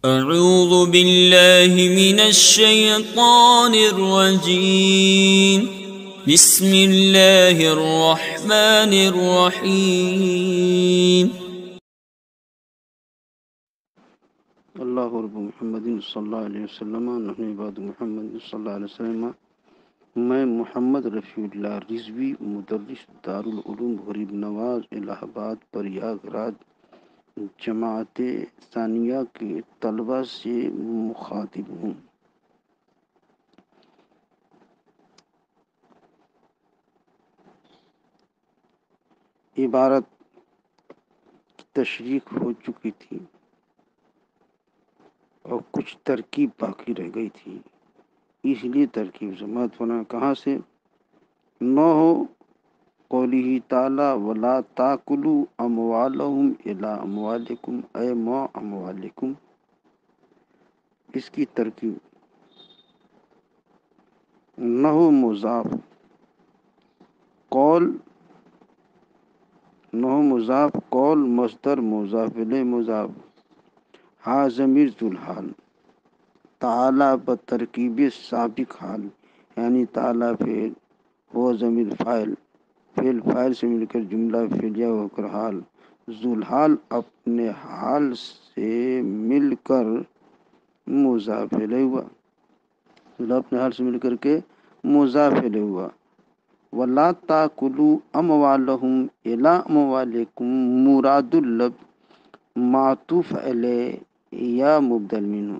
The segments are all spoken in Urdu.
أعوذ بالله من الشيطان الرجيم بسم الله الرحمن الرحيم اللہ رب محمد صلی اللہ علیہ وسلم نحن عباد محمد صلی اللہ علیہ وسلم۔ میں محمد رفیع اللہ رضوی مدرس دارالعلوم غریب نواز الہ آباد پریاگ راج جماعت ثانیہ کے طلبہ سے مخاطب ہوں۔ عبارت کی تشریح ہو چکی تھی اور کچھ ترکیب باقی رہ گئی تھی، اس لیے ترکیب جماعت ہونا کہاں سے نہ ہو قوله تعالی ولا تاکلوا اموالهم الی اموالکم اے ما اموالکم۔ اس کی ترکیب نہ ہو مضاف قول نہ ہو مضاف قول مصدر مضاف الیہ مضاف ہا ضمیر ذوالحال تعالی بترکیب سابق حال یعنی تعالی فعل وہ ضمیر فاعل فعل فاعل سے مل کر جملہ فعلیہ ہو کر حال ذوالحال اپنے حال سے مل کر مضاف الیہ ہوا، ذوالحال اپنے حال سے مل کر کے مضاف الیہ ہوا۔ ولا تاکلوا اموالهم الی اموالکم مراد اللفظ معطوف علیہ یا مبدل منہ،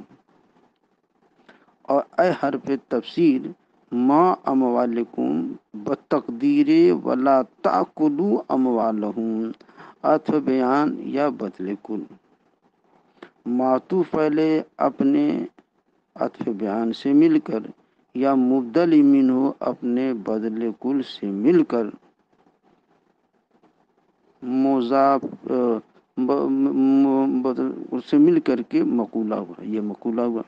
اور اے حرف تفسیر ما اموالکم بتقدیر ولا تاکلوا اموالهم عطف بیان یا بدل کل، معطوف علیہ اپنے عطف بیان سے مل کر یا مبدل منہ اپنے بدل کل سے مل کر مضاف سے مل کر کے مقولہ ہوا، یہ مقولہ ہوا۔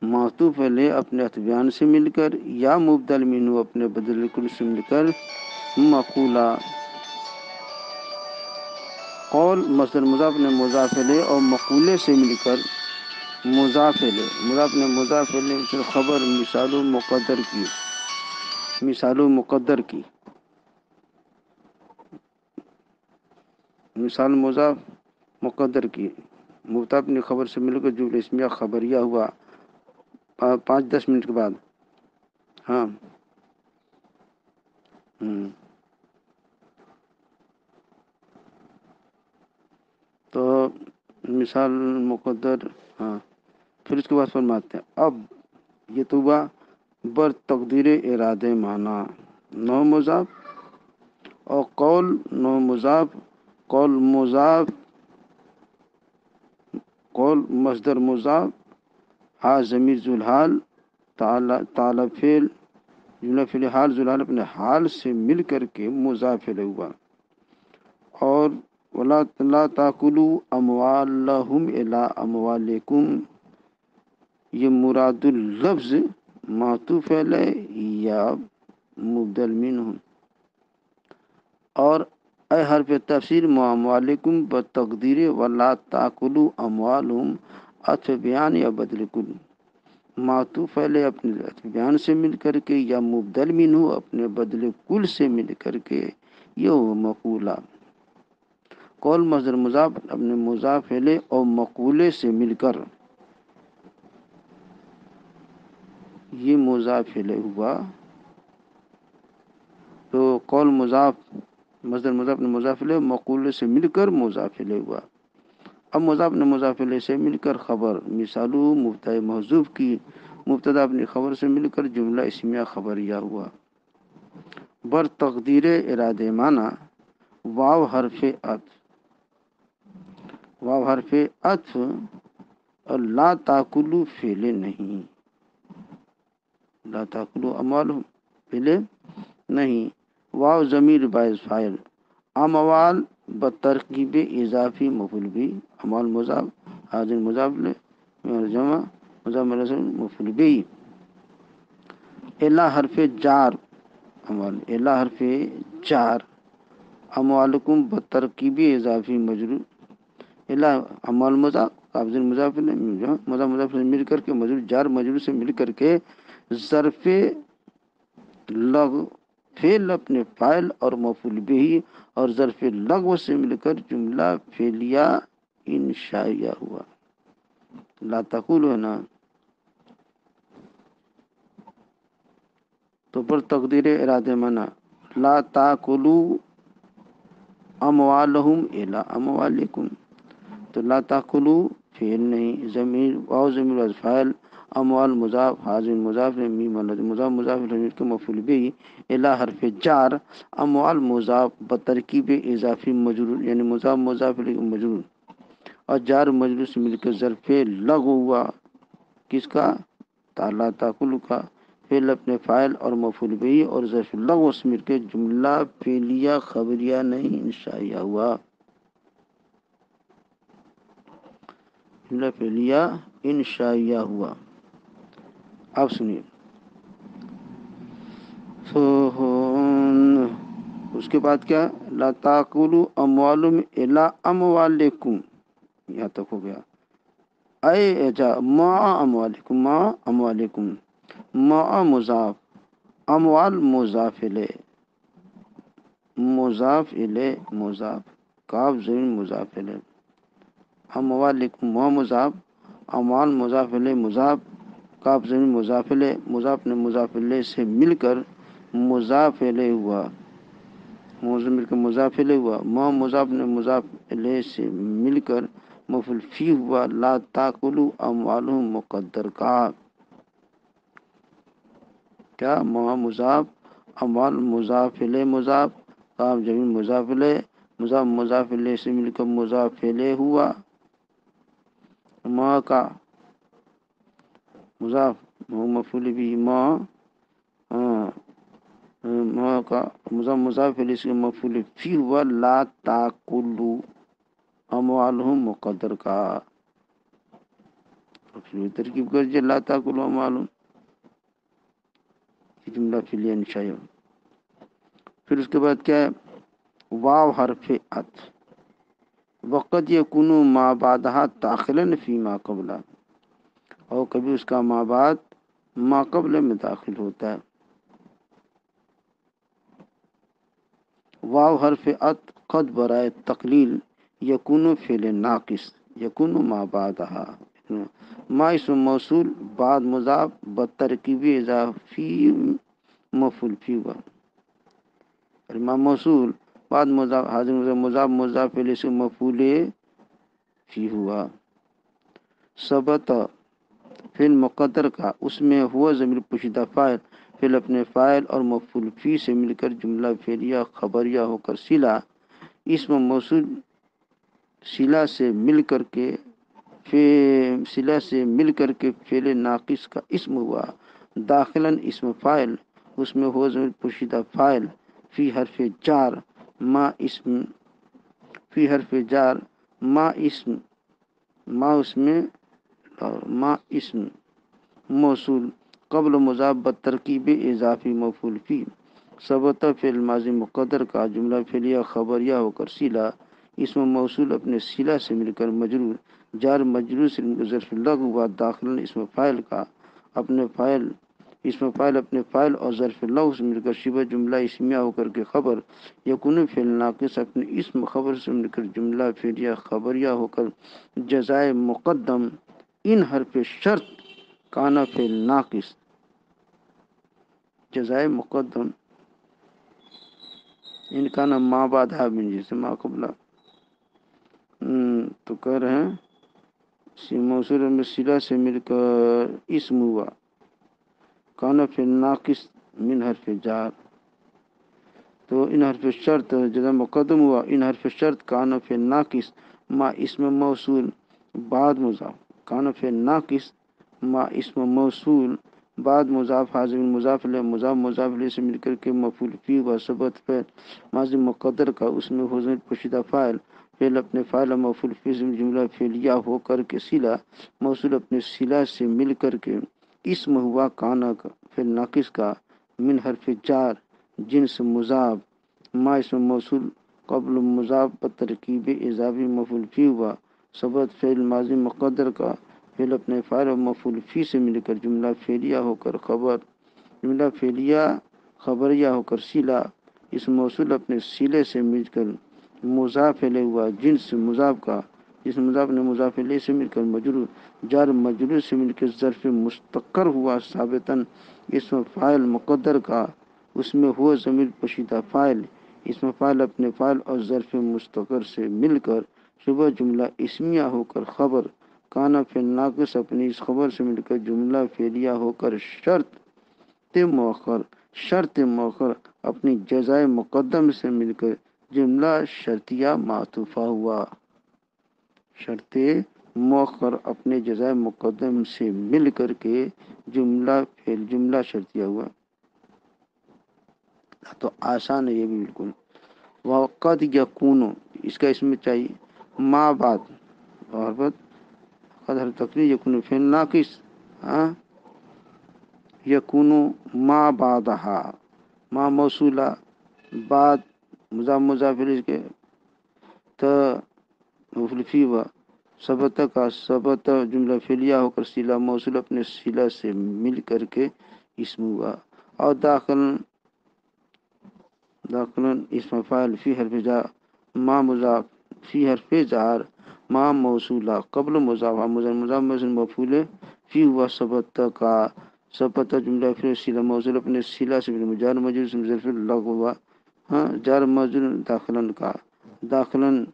معطوف علیہ اپنے عطف بیان سے مل کر یا مبدل منہ اپنے بدل کل سے مل کر مقولہ۔ قول مصدر مضاف نے مضاف الیہ اور مقولے سے مل کر مضاف الیہ مضاف نے مضاف الیہ سے خبر مثال مقدر کی مثال مضاف مقدر کی مبتدا اپنی خبر سے مل کر جملہ اسمیہ خبریہ ہوا 5-10 منٹ کے بعد۔ ہاں تو مثال مقدر ہاں پھر اس کے بعد فرماتے ہیں اب یہ تو ہوا بر تقدیر ارادہ معنی نو مضاف اور قول نو مضاف قول مضاف قول مصدر مضاف ہا ضمیر ذوالحال تعالی فعل جملہ فعل حال ذوالحال اپنے حال سے مل کر کے مضاف الیہ ہوا، اور ولا تاکلوا اموالهم الی اموالکم یہ مراد اللفظ معطوف علیہ یا مبدل منہ، اور اے حرف تفسیر اموالکم بتقدیر ولا تاکلوا اموالهم عطف بیان یا بدل کل، معطوف علیہ اپنے عطف بیان سے مل کر کے یا مبدل منہ اپنے بدل کل سے مل کر کے یہ مقولہ۔ قول مصدر مضاف اپنے مضاف الیہ اور مقولے سے مل کر یہ مضاف الیہ ہوا، تو قول مضاف مصدر مضاف نے مضاف الیہ مقولے سے مل کر مضاف الیہ ہوا۔ اب مضاف نے مضاف الیہ سے مل کر خبر مثالو مبتدا محذوف کی مبتدا اپنی خبر سے مل کر جملہ اسمیہ خبریہ ہوا۔ بر تقدیر ارادہ معنی واو حرف عطف اور لا تاکلوا فعل نہیں، لا تاکلوا اموالهم فعل نہیں، واو ضمیر باعث فاعل اموال بترکیب اضافی مفعول بھی اموال مضاف حاضر مضاف جمع مضاف مفعول بھی الا حرف جار اموال الا حرف جار اموالکم بترکیب اضافی مجرور الا اموال مضاف قابض مضاف الیہ مضاف مضاف سے مل کر کے مجرور جار مجرور سے مل کر کے ظرف لغو فعل اپنے فاعل اور مفعول به اور ظرف لغو سے مل کر جملہ فعلیہ انشائیہ ہوا. لا تقولو ہے نا، تو پر تقدیر ارادہ منع لا تاکلو اموالہم الا اموالکم، تو لا تاکلو فعل نہیں، ضمیر واو ضمیر از فاعل، اموال مضاف، حاضر مضاف میم مضاف مضاف ضمیر کے مفعول به، الا حرف جار، اموال مضاف بترکیب اضافی مجرور یعنی مضاف مضاف مجرور اور جار مجرور سے مل کر ظرف لغو ہوا کس کا؟ لا تاکلو کا، فعل اپنے فاعل اور مفعول به اور ظرف لغو سے مل کے جملہ فعلیہ خبریہ نہیں انشائیہ ہوا. جملہ فعلیہ انشائیہ ہوا. اب سنیے اس کے بعد کیا؟ لا تاکلوا اموالکم الا اموالکم، یہاں تک ہو گیا. اے جا ما اموالکم، ما اموالکم، ما مضاف، اموال مضاف الیہ، مضاف الیہ مضاف، کاف ضمیر مضاف الیہ، اموالکم ما مضاف، اموال مضاف الیہ مضاف، کاف ضمیر مضاف الیہ، مضاف نے مضاف الیہ سے مل کر مضاف الیہ ہوا، مل کر مضاف الیہ ہوا، ما مضاف نے مضاف الیہ سے مل کر مفعول فی ہوا. لا تاکلوا اموالہم مقدر کا کیا؟ ما مضاف، اموال مضاف الیہ مضاف، کاف ضمیر مضاف الیہ، مضاف مضاف الیہ سے مل کر مضاف الیہ ہوا. ما کا مضاف مفعول بھی ما، ما کا مضاف مضاف الیہ سے مفعول فی ہوا. لا تاکلوا اموالہم مقدر کا ترکیب کر دیجیے لا تاکلوا اموالہم، جملہ فعلیہ انشائیہ. پھر اس کے بعد کیا ہے؟ واو حرف عطف، وقد یکون ما بعدہا داخلا فی ما قبلہ، اور کبھی اس کا ما بعد ما قبل میں داخل ہوتا ہے. واو حرف عطف قد برائے تقلیل، یکون فعل ناقص، یکون ما بعدہا، ما اسم موصول بعد مضاف بترکیب اضافی مفعول فی ہوا. ما موصول بعد مضاف حاضر مضاف مضاف الیہ سے مفعول فی ہوا. ثبت فعل مقدر کا، اس میں ہوا ضمیر پوشیدہ فاعل، فعل اپنے فاعل اور مفعول فی سے مل کر جملہ فعلیہ خبریہ ہو کر صلہ، اسم موصول صلہ سے مل کر کے فعل ناقص کا اسم ہوا. داخلاً اسم فاعل، اس میں ہوا ضمیر پوشیدہ فاعل، فی حرف جار، ما اسم، فی حرف جار، ما اسم، ما اس میں اور ما اسم موصول قبل مضاف بترکیب اضافی مفعول فی. ثبت فعل ماضی مقدر کا، جملہ فعلیہ خبریہ ہو کر صلہ، اسم موصول اپنے صلہ سے مل کر مجرور، جار مجرور سے ظرف لغو ہوا. داخلاً اسم فاعل کا، اپنے فاعل، اسم فاعل اپنے فاعل اور ظرف لغو سے مل کر شبہ جملہ اسمیہ ہو کر کے خبر، یکون فعل ناقص اپنے اسم خبر سے مل کر جملہ فعلیہ خبریہ ہو کر جزائے مقدم ان حرف شرط کانا فعل ناقص، جزائے مقدم ان کا نام ما بعد من جیسے ما قبلہ. تو کہہ رہے ہیں موصول میں صلہ سے مل کر اسم ہوا، کانا فعل ناقص من حرف جار، تو ان حرف شرط جزا مقدم ہوا، ان حرف شرط کانا فعل ناقص ما اسم موصول بعد مضاف، کانا فعل ناقص ما اسم موصول بعد مضاف حاضر مضاف الیہ، مضاف مضاف الیہ سے مل کر کے مفعول فی و ثبت فعل ماضی مقدر کا، اس میں ہو ضمیر پوشیدہ فاعل، فعل اپنے فاعل مفعول فی سے جملہ فعلیہ ہو کر کے صلہ، موصول اپنے صلہ سے مل کر کے اسم ہوا کانا کا فعل ناقص کا، من حرف جار جنس مضاف، ما اسم موصول قبل مضاف بترکیب اضافی مفعول فی ہوا. ثبت فعل ماضی مقدر کا فعل اپنے فاعل اور مفعول فی سے مل کر جملہ فعلیہ ہو کر خبر، جملہ فعلیہ خبریہ ہو کر صلہ، اس موصول اپنے صلے سے مل کر مضاف الیہ ہوا، جنس مضاف کا جس مضاف نے مضاف الیہ سے مل کر مجرور، جار مجرور سے مل کر ظرف مستقر ہوا ثابتاً، اسم فاعل مقدر کا اس میں ہوا ضمیر پوشیدہ فاعل، اسم فاعل اپنے فاعل اور ظرف مستقر سے مل کر صبح جملہ اسمیہ ہو کر خبر، کانا فعل ناقص اپنی اس خبر سے مل کر جملہ فعلیہ ہو کر شرط مؤخر اپنی جزائے مقدم سے مل کر جملہ شرطیہ معطوفہ ہوا، شرط مؤخر اپنے جزائے مقدم سے مل کر کے جملہ شرطیہ ہوا۔ تو آسان ہے یہ بھی بالکل۔ وقد یکون اس کا اس میں چاہیے ما بعد اور بعد قد ہر تقریر یکون فعل ناقص، یکون ما بعدہا، ما موصولہ، بعد مضاف الیہ کے مفعول فی ہوا، ثبت کا ثبت جملہ فعلیہ ہو کر صلہ موصول اپنے صلہ سے مل کر کے اسم ہوا، اور داخلن اسم فاعل فی حرف جار ما مضاف فی حرف جار ما موصولہ قبل مضاف مضاف مفعول فی ہوا، ثبت جملہ فعل صلہ موصول اپنے صلہ سے جار مجرور سے ظرف لغو ہوا، جار مجرور داخلن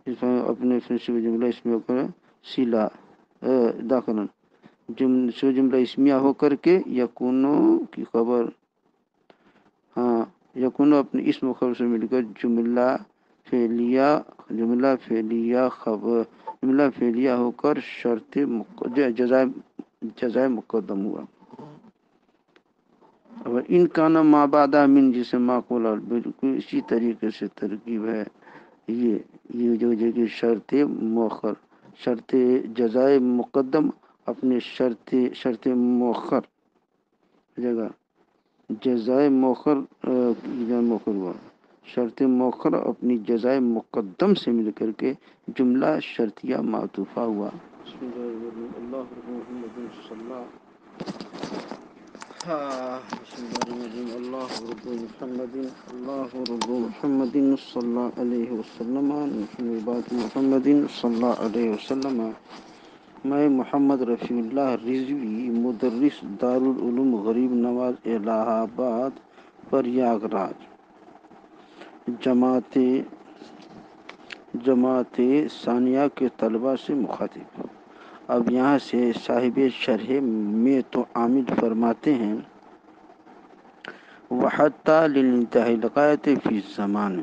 اپنے جملہ اس میں ہو کر صلہ داخلن جملہ اسمیہ ہو کر کے یکونو کی خبر، یکونو اپنے اسم و خبر سے مل کر جملہ فعلیہ ہو کر شرط جزائے مقدم ہوا۔ اور ان کانا ما بعد من جسے معقول، اور بالکل اسی طریقے سے ترکیب ہے یہ جو کہ شرط مؤخر، شرط جزائے مقدم اپنے شرط مؤخر جگہ جزائے مؤخر ہوا، شرط مؤخر اپنی جزائے مقدم سے مل کر کے جملہ شرطیہ معطوفہ ہوا۔ بسم اللہ الرحمن الرحیم، اللہ رب محمد صلی اللہ علیہ وسلم، محمد صلی اللہ علیہ وسلم۔ میں محمد رفیع اللہ رضوی، مدرس دارالعلوم غریب نواز الہ آباد پریاگراج، جماعت ثانیہ کے طلباء سے مخاطب۔ اب یہاں سے صاحب شرح میں تو عامد فرماتے ہیں وَحَتَّى لِلْانتِهَاءِ الْغَایَةِ فِي الزَّمَانِ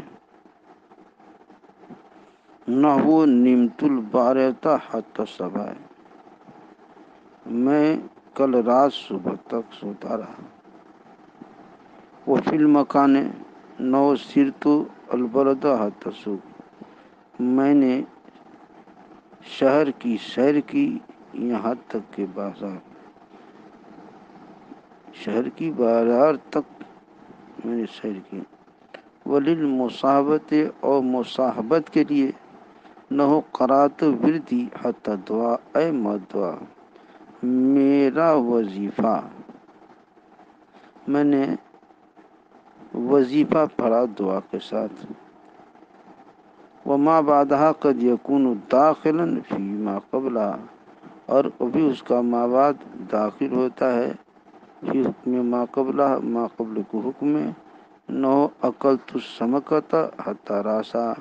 نَحْوُ نِمْتُ الْبَارِحَةَ حَتَّى الصَّبَاحِ، میں کل رات صبح تک سوتا رہا۔ وَفِي الْمَكَانِ نَحْوُ سِرْتُ الْبَلَدَ حَتَّى السُّوقِ، میں نے شہر کی سیر کی یہاں تک کہ شہر کی بازار تک میں نے سیر کی۔ وَلِلْمُصَاحَبَةِ، اور مصاحبت کے لیے، نَحْوُ قَرَأْتُ وِرْدِي حَتَّى الدُّعَاءَ، اے مدعا میرا وظیفہ، میں نے وظیفہ پڑھا دعا کے ساتھ۔ وَمَا بَعْدَهَا قَدْ يَكُونُ دَاخِلًا فِي مَا قَبْلَهَا، اور ابھی اس کا ما بعد داخل ہوتا ہے فی حکم ما قبلہ، ما قبل کو حکم میں۔ نَحْوُ أَكَلْتُ السَّمَكَةَ حَتَّى رَأْسَهَا،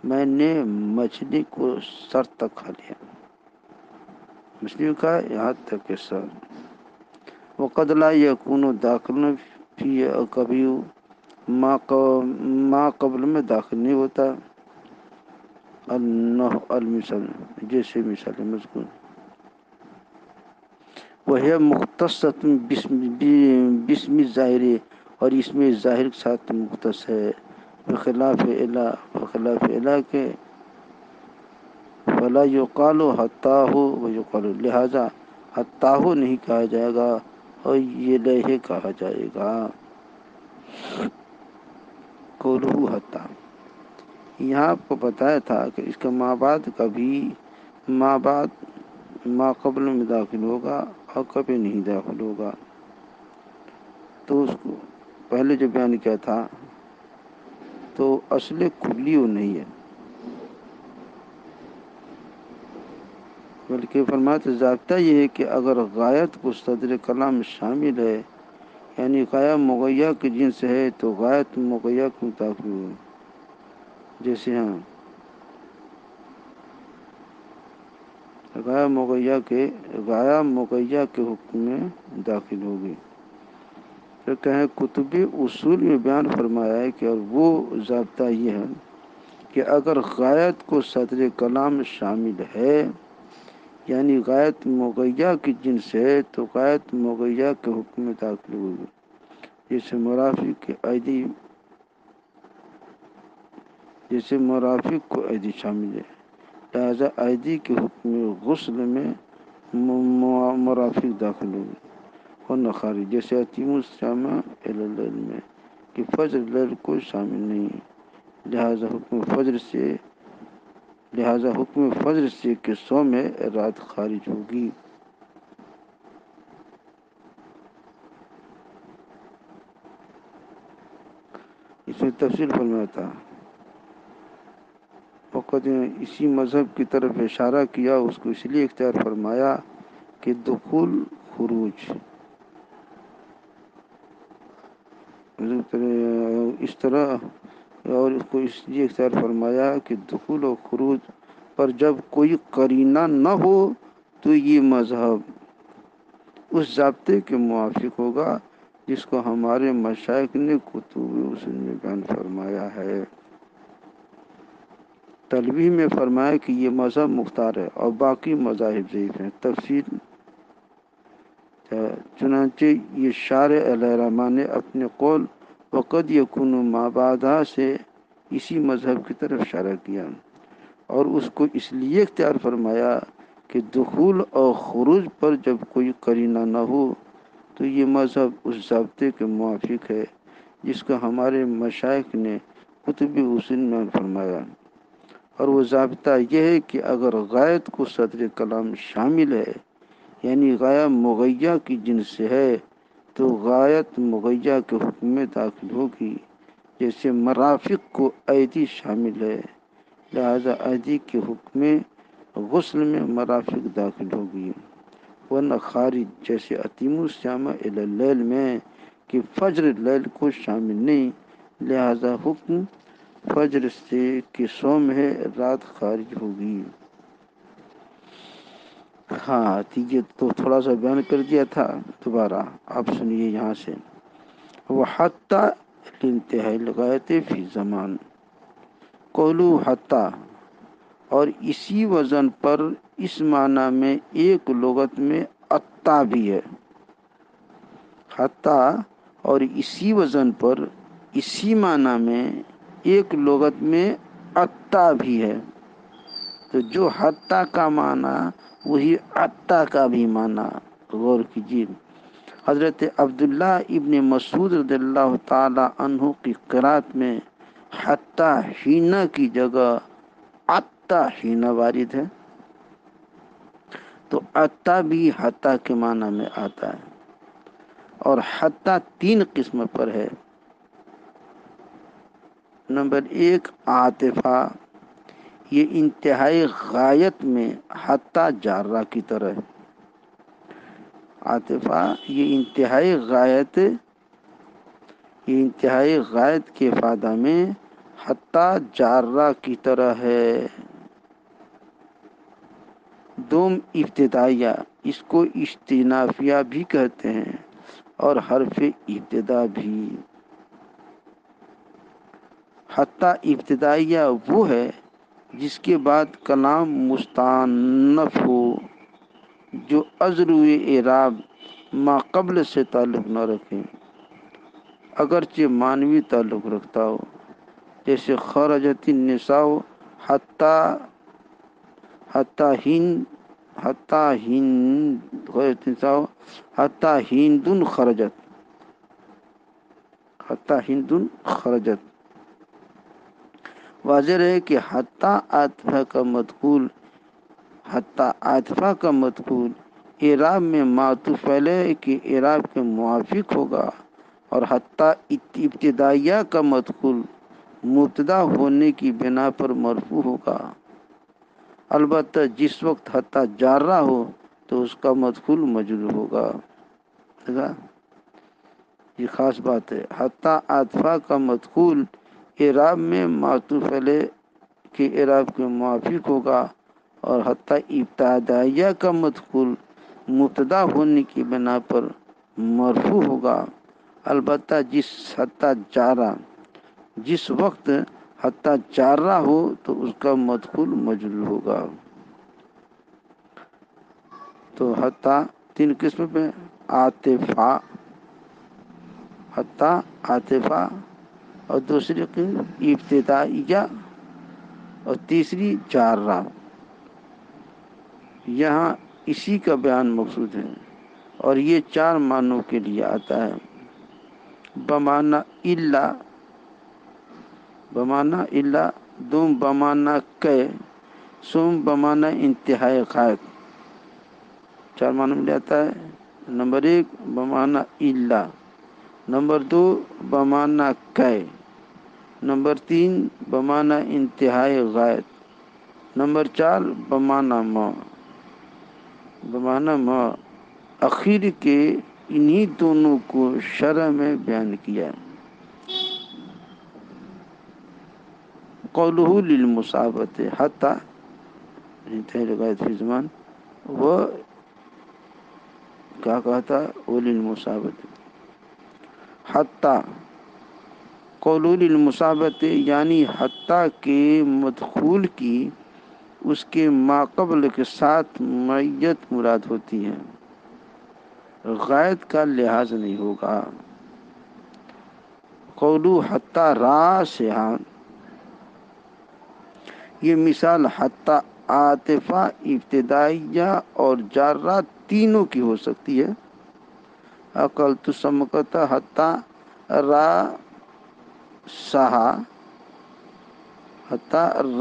میں نے مچھلی کو سر تک کھا لیا، مچھلی کا یہاں تک کہ سر۔ وَقَدْ لَا يَكُونُ دَاخِلًا فِي، کبھی ما قبل میں داخل نہیں ہوتا۔ المثال، جیسے مثال مذکور، وَهِيَ مُخْتَصَّةٌ بِاسْمِ الظَّاهِرِ، اور اس میں ظاہر کے ساتھ مختص ہے، بخلاف الا کے، فَلَا يُقَالُ حَتَّىٰ وَيُقَالُ، لہذا حَتَّىٰ نہیں کہا جائے گا اور یہ لہ کہا جائے گا۔ قَوْلُهُ حَتَّىٰ، یہاں آپ کو بتایا تھا کہ اس کا ماں بعد کبھی ماں بعد ما قبل میں داخل ہوگا اور کبھی نہیں داخل ہوگا. تو اس کو پہلے جو بیان کیا تھا تو اصل کلی وہ نہیں ہے، بلکہ فرماتے ضابطہ یہ ہے کہ اگر غایت کو صدر کلام میں شامل ہے، یعنی غایہ مغیّہ کے جنس ہے تو غایت مغیّہ کو داخل ہوگا. جیسے ہاں غایہ مغیّہ کے حکم میں داخل ہوگی. پھر کہیں کتبی اصول میں بیان فرمایا ہے کہ اور وہ ضابطہ یہ ہے کہ اگر غایت کو صدر کلام شامل ہے، یعنی غایت مغیّہ کی جنس ہے تو غایت مغیّہ کے حکم میں داخل ہوگی. جیسے مرافق کو ایدی شامل ہے، لہذا ایدی کے حکم غسل میں مرافق داخل ہوگی. اور نخاری جیسے اتیم السامہ اللیل میں کہ فجر لیل کو شامل نہیں ہے، لہذا حکم فجر سے کہ سو میں رات خارج ہوگی. اس میں تفصیل فرمایا تھا. وقت اسی مذہب کی طرف اشارہ کیا، اس کو اس لیے اختیار فرمایا کہ دخول خروج اس طرح، اور اس کو اس لیے اختیار فرمایا کہ دخول و خروج پر جب کوئی قرینہ نہ ہو تو یہ مذہب اس ضابطے کے موافق ہوگا جس کو ہمارے مشائخ نے کتب اصول میں بیان فرمایا ہے. تلویح میں فرمایا کہ یہ مذہب مختار ہے اور باقی مذاہب ضعیف ہیں. تفصیل چنانچہ یہ شارح علیہ الرحمٰن نے اپنے قول وقد یکون ما بعدہ سے اسی مذہب کی طرف اشارہ کیا اور اس کو اس لیے اختیار فرمایا کہ دخول اور خروج پر جب کوئی قرینہ نہ ہو تو یہ مذہب اس ضابطے کے موافق ہے جس کا ہمارے مشائخ نے کتب اصول میں فرمایا. اور وہ ضابطہ یہ ہے کہ اگر غایت کو صدر کلام شامل ہے، یعنی غایہ مغیّہ کی جنس سے ہے تو غایت مغیّہ کے حکم میں داخل ہوگی. جیسے مرافق کو ایدی شامل ہے، لہذا ایدی کے حکم میں غسل میں مرافق داخل ہوگی. ورنہ خارج جیسے اتیم السیامہ الی اللیل میں کہ فجر لیل کو شامل نہیں، لہذا حکم فجر سے کہ سوم ہے رات خارج ہوگی. ہاں یہ تو تھوڑا سا بیان کر دیا تھا، دوبارہ آپ سنیے یہاں سے. وہ حتی انتہائی لغایت فی زمان قولو حتی، اور اسی وزن پر اس معنی میں ایک لغت میں اتا بھی ہے. حتی اور اسی وزن پر اسی معنی میں ایک لغت میں اتا بھی ہے. تو جو حتی کا معنی وہی اتا کا بھی معنی. غور کیجیے. حضرت عبداللہ ابن مسعود رضی اللہ تعالی عنہ کی قرات میں حتی حین کی جگہ اتا حین وارد ہے، تو اتا بھی حتی کے معنی میں آتا ہے. اور حتی 3 قسم پر ہے. نمبر 1 عاطفہ، یہ انتہائی غایت میں حتی جارہ کی طرح ہے. عاطفہ یہ انتہائی غایت کے افادہ میں حتی جارہ کی طرح ہے. دوم ابتدائیہ، اس کو استئنافیہ بھی کہتے ہیں اور حرف ابتدا بھی. حتی ابتدائیہ وہ ہے جس کے بعد کلام مستأنف ہو جو ازر و اعراب ما قبل سے تعلق نہ رکھے اگرچہ معنوی تعلق رکھتا ہو. جیسے خرجت النساء حتی ہندن خرجت. واضح رہے کہ حتی عاطفہ کا مدخول اعراب میں معطوف علیہ کے اعراب کے موافق ہوگا، اور حتی ابتدائیہ کا مدخول مبتدا ہونے کی بنا پر مرفوع ہوگا۔ البتہ جس وقت حتی جارہ ہو تو اس کا مدخول مجرور ہوگا۔ یہ خاص بات ہے، حتی عاطفہ کا مدخول اعراب میں معطوف علیہ کے اعراب کے موافق ہوگا، اور حتی ابتدائیہ کا مدخول مبتدا ہونے کی بنا پر مرفوع ہوگا۔ البتہ جس وقت حتی جارہ ہو تو اس کا مدخول مجرور ہوگا۔ تو حتی 3 قسم پہ، عاطفہ، حتی عاطفہ، اور دوسری قسم ابتدائیہ، اور تیسری جارہ۔ یہاں اسی کا بیان مقصود ہے، اور یہ 4 معنوں کے لیے آتا ہے۔ بمعنی الا، دوم بمعنی کہ، سوم بمعنی انتہائی غائب۔ 4 معنوں میں آتا ہے۔ نمبر 1 بمعنی الا، نمبر 2 بمعنی کہ، نمبر 3 بمعنی انتہائی غائب، نمبر 4 بمعنی ما۔ اخیر کے انہی دونوں کو شرح میں بیان کیا۔ قولہ للمصابۃ حتی انتہائی غائب فی زمان، وہ کیا کہا تھا؟ للمصابۃ حتی، قولہ للمصابۃ یعنی حتی کے مدخول کی اس کے ماقبل کے ساتھ معیت مراد ہوتی ہے، غائب کا لحاظ نہیں ہوگا۔ قولہ حتی راسہا، یہ مثال حتی عاطفہ، ابتدائیہ اور جارہ تینوں کی ہو سکتی ہے۔ اکلت سمکۃ حتی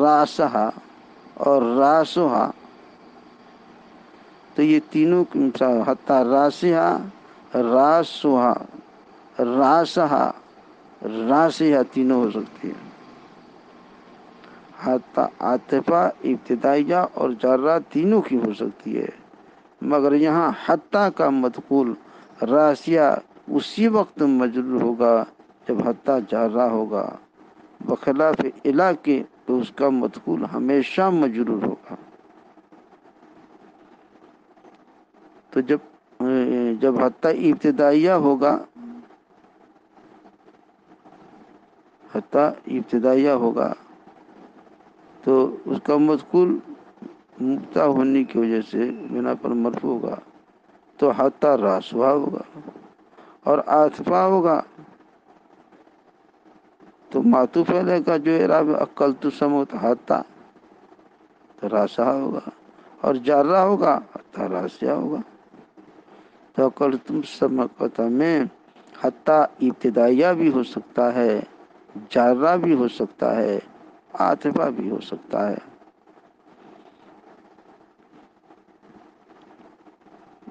راسہا اور راسہا، تو یہ تینوں کی مثال حتی راسہا، راسہا، راسہا تینوں ہو سکتی ہے۔ حتی عاطفہ، ابتدائیہ اور جارہ تینوں کی ہو سکتی ہے، مگر یہاں حتی کا مدخول راسیہ اسی وقت مجرور ہوگا جب حتی جارہ ہوگا، بخلاف الا کے تو اس کا مدخول ہمیشہ مجرور ہوگا۔ تو جب حتی ابتدائیہ ہوگا، تو اس کا مدخول مبتدا ہونے کی وجہ سے بنا پر مرفوع ہوگا، تو حتی راسہا ہوگا، اور عاطفہ ہوگا تو معطوف علیہ کا جو اعراب اکلت سمکۃ حتی، تو راسہا ہوگا، اور جارہ ہوگا حتی راسہا ہوگا۔ تو اکلت سمکۃ میں حتی ابتدائیہ بھی ہو سکتا ہے، جارہ بھی ہو سکتا ہے، عاطفہ بھی ہو سکتا ہے۔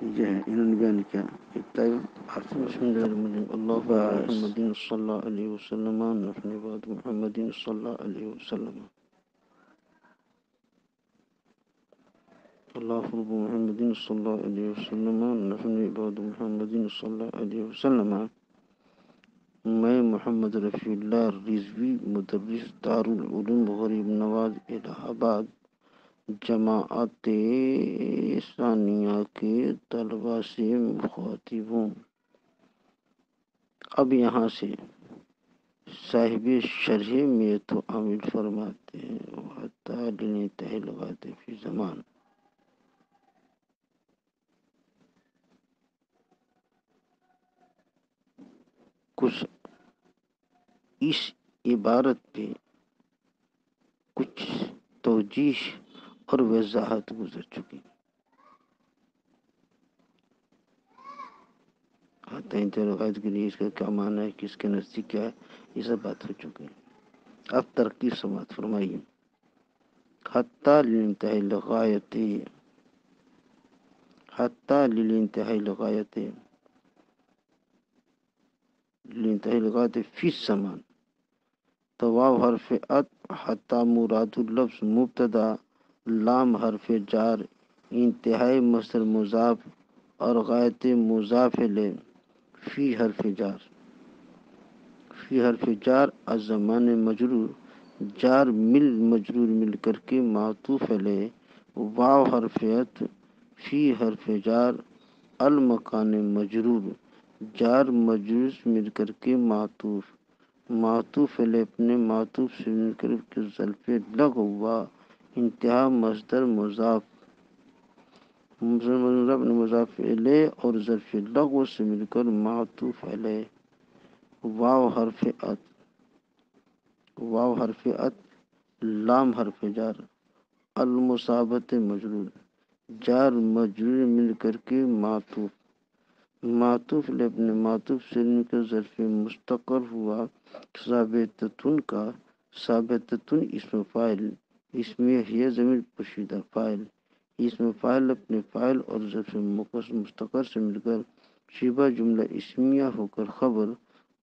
یہ ہے انہوں نے بیان کیا۔ بسم اللہ الرحمن الرحیم، اللہ محمد صلی اللہ علیہ وسلم، نحن بعد محمد صلی اللہ علیہ وسلم، اللہ محمد صلی اللہ علیہ وسلم، نحن بعد محمد صلی اللہ علیہ وسلم۔ میں محمد رفیع اللہ رضوی، مدرس دارالعلوم غریب نواز الہ آباد جماعت ثانیہ کے طلباء سے مخاطب ہوں۔ اب یہاں سے صاحب شرح میں تو عامل فرماتے ہیں وَحَتَّى لِنِنْتَهِي الْغَائِبِ فِي زمان۔ کچھ اس عبارت پہ کچھ توجیح اور وضاحت گزر چکی، حتی انتہائی الغائب کے لیے اس کا کیا معنی ہے، کس کے نزدیک کیا ہے، یہ سب بات ہو چکی۔ اب ترکیب سماعت فرمائیے. حتیٰ للانتہائی لغایت، حتیٰ للانتہائی لغایت، للانتہائی لغایت فی الزمان. تو واو حرف عطف، حتیٰ مراد اللفظ مبتدا، لام حرف جار، انتہائی مصدر مضاف اور غایت مضاف الیہ، فی حرف جار، فی حرف جار الزمان مجرور، جار مل مجرور مل کر کے معطوف علیہ، واو حرف عطف، فی حرف جار المکان مجرور، جار مجرور مل کر کے معطوف، معطوف علیہ اپنے معطوف سے مل کر کے ظرف لغو ہوا، انتہا مصدر مضاف، مضاف علیہ اور ظرف لغو سے مل کر معطوف علیہ، واو حرف عطف، واو حرف عطف، لام حرف جار، المصابت مجرور، جار مجرور مل کر کے معطوف، معطوف علیہ اپنے معطوف سے مل کر ظرف مستقر ہوا، ثابتتن کا، ثابتتن اسم فاعل، اس میں ہے ضمیر پوشیدہ فاعل، اسم فاعل اپنے فاعل اور ظرف مستقر سے مل کر شبہ جملہ اسمیہ ہو کر خبر،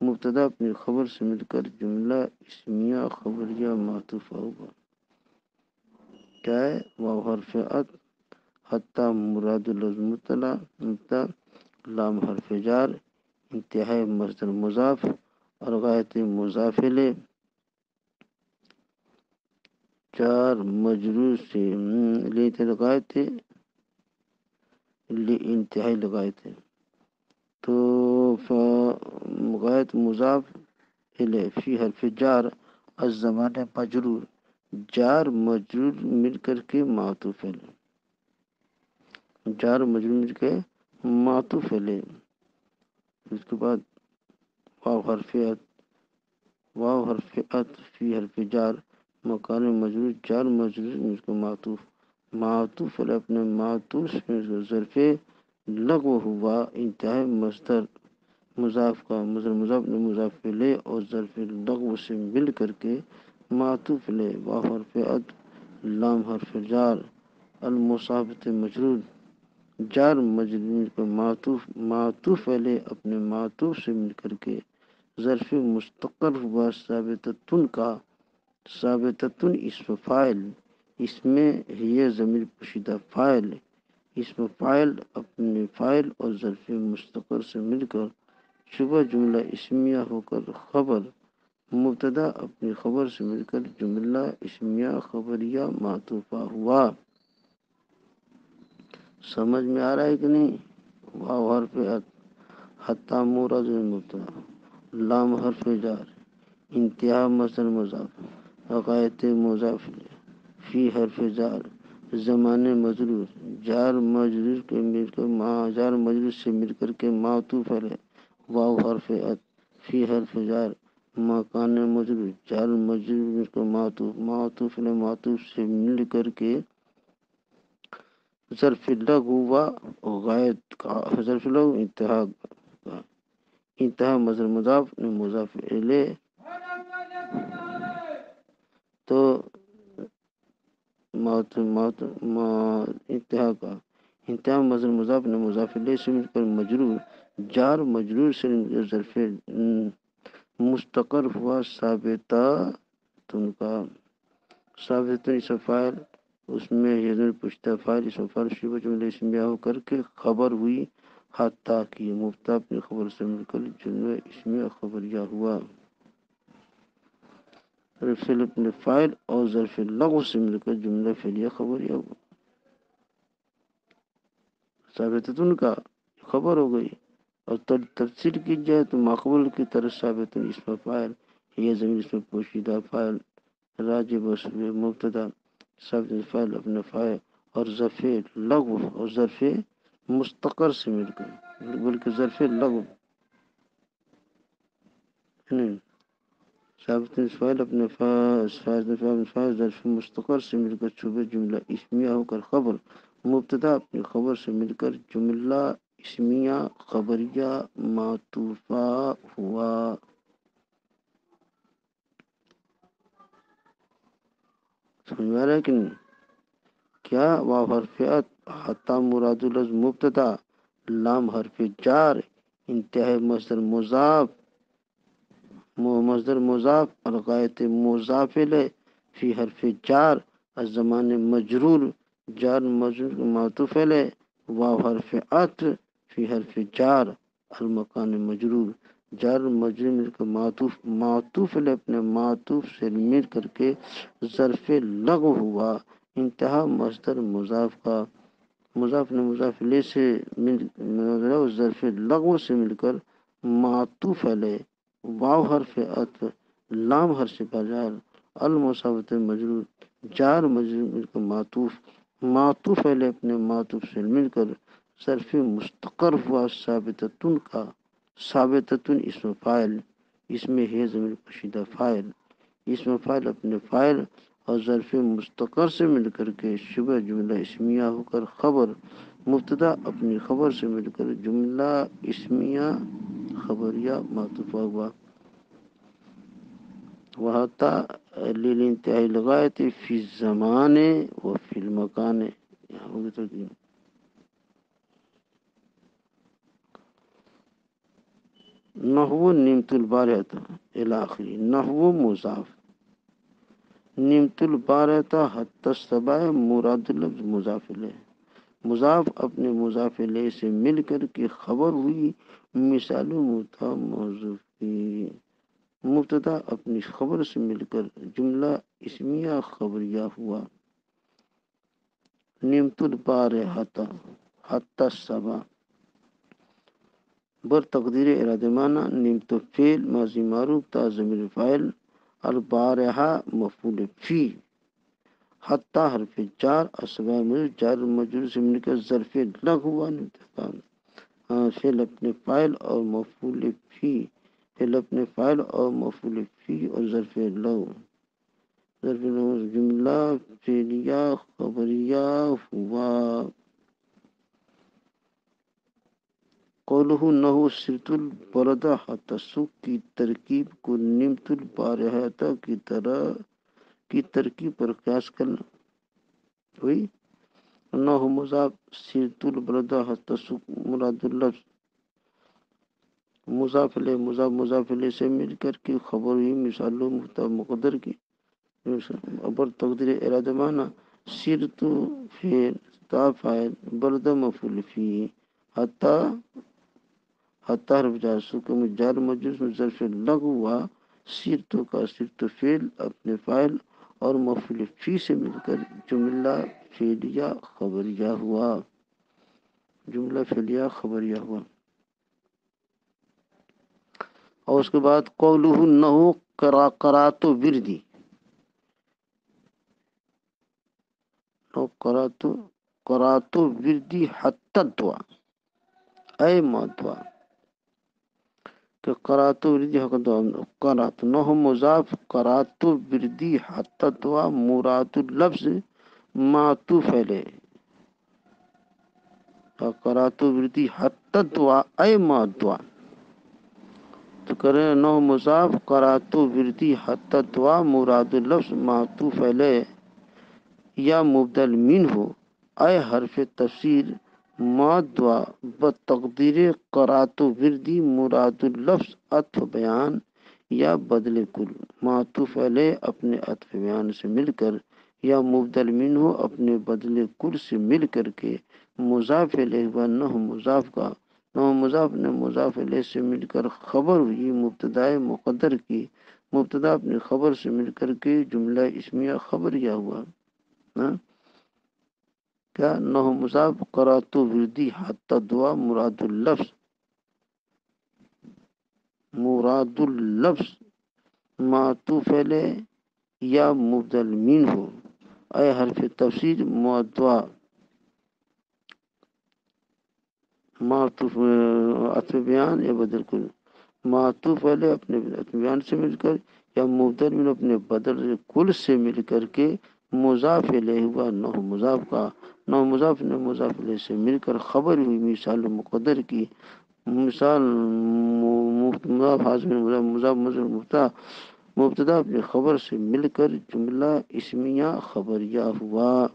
مبتدا اپنے خبر سے مل کر جملہ اسمیہ خبریہ معطوفہ ہوگا. کیا ہے؟ واو حرف عطف، حتیٰ مراد اللفظ مبتدا، لام حرف جار، انتہائی مصدر مضاف اور غایت مضاف الیہ، جار مجرور سے لغایت، انتہائی لغایت ہے تو غایت مضاف الیہ، فی حرف جار الزمان مجرور، جار مجرور مل کر کے معطوف علیہ، جار مجرور مل کے معطوف علیہ. اس کے بعد واو حرف عطف، واو حرف عطف، فی حرف جار مکان مجرور، جار مجرور مل کے معطوف، معطوف علیہ اپنے معطوف میں ظرف لغو ہوا، انتہائی مصدر مضاف کا، مصدر مضاف مضاف الیہ اور ظرف لغو سے مل کر کے معطوف علیہ، واو حرف عطف، لام حرف جار، المصابت مجرور، جار مجرور مل کر معطوف، معطوف علیہ اپنے معطوف سے مل کر کے ظرف مستقر ہوا، ثابتتن کا، ثابتتن اسم فاعل، اس میں یہ ضمیر پوشیدہ فاعل، اسم فاعل اپنے فاعل اور ظرف مستقر سے مل کر شبہ جملہ اسمیہ ہو کر خبر، مبتدا اپنی خبر سے مل کر جملہ اسمیہ خبریہ معطوفہ ہوا. سمجھ میں آ رہا ہے کہ نہیں؟ واو حرف عطف، حتیٰ مراد مبتدا، لام حرف جار، انتہا مصدر مضاف، غایت مضاف الیہ، فی حرف جار زمان مجرور، جار مجرور کے مل کر جار مجرور سے مل کر کے معطوف علیہ، واو حرف عطف، فی حرف جار مکان مجرور، جار مجرور مل کر معطوف، معطوف علیہ معطوف سے مل کر کے ظرف لغو ہوا، غایت کا ظرف لغو انتہا کا، انتہا مصدر مضاف مضاف الیہ، تو انتہا کا، انتہا مصدر مضاف مضاف الیہ سے مل کر مجرور، جار مجرور سے ظرف مستقر ہوا، ثابتہ تن کا، ثابتہ اسم فاعل، اس میں یہ پشتہ فاعل اسم فاعل شبہ جملہ اسمیہ ہو کر کے خبر ہوئی، حتیٰ کی مبتدا اپنی خبر سے مل کر جملہ اسمیہ خبریہ ہوا، فعل اپنے فاعل اور ظرف لغو سے مل کر جملہ فعلیہ خبریہ ہوا. ثابتتن کا خبر ہو گئی، اور تفسیر کی جائے تو مقبول کی طرف ثابتن اسم فاعل، یہ ضمیر اس میں پوشیدہ فاعل، راجب مبتدا، ثابت فاعل اپنے فاعل اور ظرف لغو اور ظرف مستقر سے مل کر، بلکہ ظرف لغو نہیں، ثابت فاعل اپنے فاعل ظرف مستقر سے مل کر شبہ جملہ اسمیہ ہو کر خبر، مبتدا اپنی خبر سے مل کر جملہ اسمیہ خبریہ معطوفہ ہوا. سمجھ میں آ رہا ہے کہ نہیں؟ کیا واو حرف عطف، حتی مراد اللفظ مبتدا، لام حرف جار، انتہائی مصدر مضاف، مصدر مضاف، الغایت مضاف الیہ، فی حرف جار، الزمان مجرور، جار مجرور معطوف الیہ، واو حرف عطف، فی حرف جار، المکان مجرور، جار مجرور مل کر معطوف، معطوف الیہ اپنے معطوف سے مل کر کے ظرف لغو ہوا، انتہا مصدر مضاف کا مضاف نے مضاف الیہ سے مل ظرف لغو سے مل کر معطوف علیہ، واو حرف عطف، لام حرف جار، المصابت مجرور، جار مجرور مل کر معطوف، معطوف علیہ اپنے معطوف سے مل کر ظرف مستقر ہوا، ثابتتن کا، ثابتتن اسم فاعل، اس میں ہے ضمیر پوشیدہ فاعل، اسم فاعل اپنے فاعل اور ظرف مستقر سے مل کر کے شبہ جملہ اسمیہ ہو کر خبر، مبتدا اپنی خبر سے مل کر جملہ اسمیہ خبریہ معطوف ہوا، وحتی للانتہائی الغایت فی الزمان و فی المکان، یہاں ہوگی ترجمہ۔ نحو نمت البارحۃ الی آخری، نحو مضاف، نمت البارحۃ حتی الصباح مراد اللفظ مضاف الیہ، مضاف اپنے مضاف الیہ سے مل کر کے خبر ہوئی، مثال مبتدا محذوف کی، مبتدا اپنی خبر سے مل کر جملہ اسمیہ خبریہ ہوا، نمت البارحۃ حتی الصباح، بر تقدیر ارادہ معنی، نمت فعل ماضی معروف تا ضمیر فاعل، البارحہ مفعول فی، حتی حرف جار، الصباح مجرور، جار مجرور سے مل کر ظرف لغو ہوا، فعل اپنے فاعل اور مفعول فی، فعل اپنے فاعل اور مفعول فی اور ظرف لغو، ظرف لغو جملہ فعلیہ خبریہ ہوا۔ قولہ نحو سرت البلد حتی السوق کی ترکیب کو نمت البارحۃ کی ترکیب پر قیاس کرنا ہوئی، نحو مضاف، سرت البلد حتی السوق مراد اللفظ مضاف الیہ، مضاف الیہ سے مل کر کے خبر ہوئی، مثال مبتدا مقدر کی، ابر تقدیر ارادہ معنی، سرت فعل تا فاعل، بلد مفعول فی، حتی حرف جار، سوق میں جار مجرور میں ظرف لغو ہوا، سرت کا سرت فعل اپنے فاعل اور مفعول فی سے مل کر جملہ فعلیہ خبریہ ہوا، جملہ فعلیہ خبریہ ہوا۔ اور اس کے بعد قولہ نحو قرأت وردی، قرأت وردی حتی الدعاء، اے ما دعا، کہ قرأت وردی حتی الدعاء، قرأت نحو مضاف، قرأت وردی حتی الدعاء مراد اللفظ معطوف علیہ، قرأت وردی حتی الدعاء اے ما دعا، تو کریں نحو مضاف، قرأت وردی حتی الدعاء مراد اللفظ معطوف علیہ یا مبدل منہ، اے حرف تفسیر ما دعا بتقدیر قرأت وردی مراد اللفظ عطف بیان یا بدل کل، معطوف علیہ اپنے عطف بیان سے مل کر یا مبدل منہ اپنے بدل کل سے مل کر کے مضاف الیہ و نحو مضاف کا، نحو مضاف نے مضاف الیہ سے مل کر خبر ہوئی مبتدائے مقدر کی، مبتدا اپنی خبر سے مل کر کے جملہ اسمیہ خبریہ ہوا، کیا نحو مضاف، قرأت وردی حتی الدعاء مراد اللفظ معطوف علیہ یا مبدل منہ، اے حرف تفسیر ما دعا معطوف عطف بیان یا بدل کل، معطوف علیہ اپنے عطف بیان سے مل کر یا مبدل من اپنے بدل کل سے مل کر کے مضاف الیہ ہوا، نحو مضاف کا، نحو مضاف نے مضاف الیہ سے مل کر خبر ہوئی مثال مقدر کی، مثال مضاف حاضر مضاف مضاف مبتدا مبتدا پہ خبر سے مل کر جملہ اسمیہ خبریہ ہوا۔